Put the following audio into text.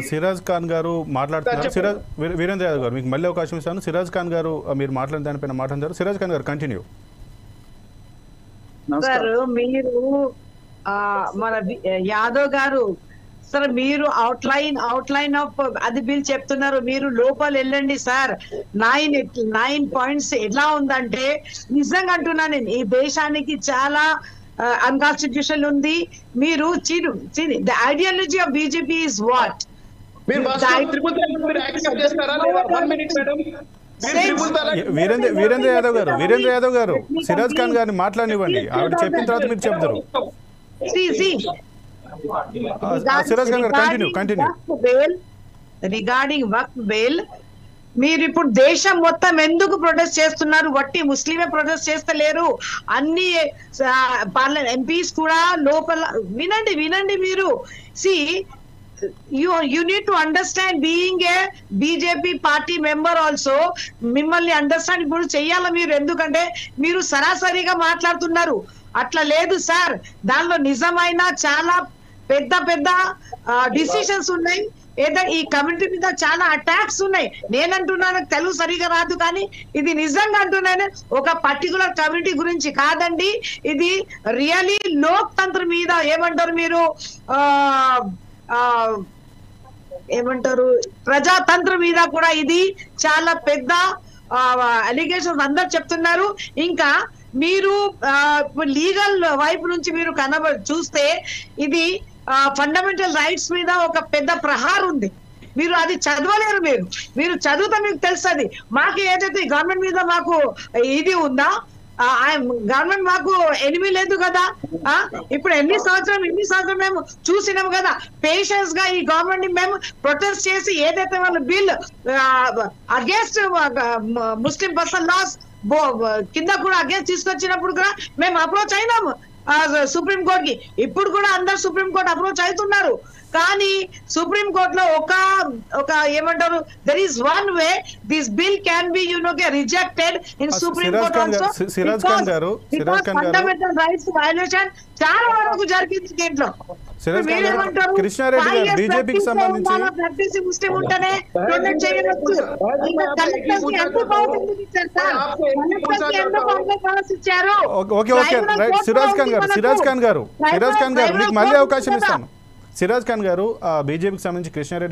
సిరాజ్ ఖాన్ గారు మాట్లాడుతున్నారు. సిరాజ్ వీరేంద్ర యాదవ్ గారు మీకు మళ్ళీ అవకాశం ఇస్తాను. సిరాజ్ ఖాన్ గారు మీరు మాట్లాడిన దానిపైన మాట్లాడారు. సిరాజ్ ఖాన్ గారు కంటిన్యూ. సార్ మీరు మన యాదవ్ గారు సార్ మీరు అవుట్లైన్ ఆఫ్ అది బిల్ చెప్తున్నారు. మీరు లోపల వెళ్ళండి సార్. 9 పాయింట్స్ ఎలా ఉందంటే నిజంగా అంటున్నాను నేను, ఈ దేశానికి చాలా అన్కాన్స్టిట్యూషన్ ఉంది. మీరు the ideology of BJP is what? Virendra Yadav గారు సిరాజ్ ఖాన్ గారిని మాట్లాడనివ్వండి. ఆవిడ చెప్పిన తర్వాత మీరు చెప్తారు. సిరాజ్ ఖాన్ గారు కంటిన్యూ. రిగార్డింగ్ వక్ఫ్ బిల్, మీరు ఇప్పుడు దేశం మొత్తం ఎందుకు ప్రొటెస్ట్ చేస్తున్నారు? వట్టి ముస్లిమే ప్రొటెస్ట్ చేస్తలేరు, అన్ని ఎంపీస్ కూడా లోపల. వినండి మీరు. See you need to understand, being a BJP party member also, మిమ్మల్ని అండర్స్టాండ్ ఇప్పుడు చెయ్యాల మీరు. ఎందుకంటే మీరు సరాసరిగా మాట్లాడుతున్నారు. అట్లా లేదు సార్, దానిలో నిజమైన చాలా పెద్ద డిసిషన్స్ ఉన్నాయి. ఏదో ఈ కమ్యూనిటీ మీద చాలా అటాక్స్ ఉన్నాయి. నేనంటున్నాను, తెలుగు సరిగా రాదు కానీ ఇది నిజంగా అంటున్నాను. ఒక పర్టికులర్ కమ్యూనిటీ గురించి కాదండి, ఇది రియలీ లోక్ తంత్ర మీద ఏమంటారు మీరు, ఏమంటారు, ప్రజాతంత్రం మీద కూడా ఇది చాలా పెద్ద అలిగేషన్స్ అందరు చెప్తున్నారు. ఇంకా మీరు లీగల్ వైపు నుంచి మీరు చూస్తే ఇది ఫండమెంటల్ రైట్స్ మీద ఒక పెద్ద ప్రహారం ఉంది. మీరు అది చదవలేరు. మీరు చదివితే మీకు తెలుస్తుంది. మాకు ఏదైతే గవర్నమెంట్ మీద మాకు ఇది ఉందా, గవర్నమెంట్ మాకు ఎనిమి లేదు కదా. ఇప్పుడు ఎన్ని సంవత్సరం మేము చూసినాం కదా. పేషెన్స్ గా ఈ గవర్నమెంట్ ని మేము ప్రొటెస్ట్ చేసి ఏదైతే వాళ్ళ బిల్ అగేన్స్ట్ ముస్లిం పర్సన్ లాస్ కింద కూడా అగేన్స్ట్ తీసుకొచ్చినప్పుడు కూడా మేము అప్రోచ్ అయినాము సుప్రీం కోర్ట్ కి. ఇప్పుడు కూడా అందరు సుప్రీం కోర్ట్ అప్రోచ్ అవుతున్నారు. కానీ సుప్రీం కోర్ట్ లో ఒక ఏమంటారు, there is one way this bill can be rejected in supreme court also. Fundamental rights violation చాలా వరకు జరిగింది దీంట్లో. కృష్ణారెడ్డి గారు బీజేపీకి సంబంధించి ముస్లిం ఉంటేనే ప్రొటెక్ట్ చేయవచ్చు. ఇంకా కలెక్టర్స్ కి ఎంత పవర్ ఇచ్చారు సార్? కలెక్టర్స్ కి ఎంత పవర్ ఇచ్చారు? ఓకే సిరాజ్ ఖాన్ గారు మీకు మళ్ళీ అవకాశం ఇస్తాను. సిరాజ్ ఖాన్ గారు బీజేపీకి సంబంధించి కృష్ణారెడ్డి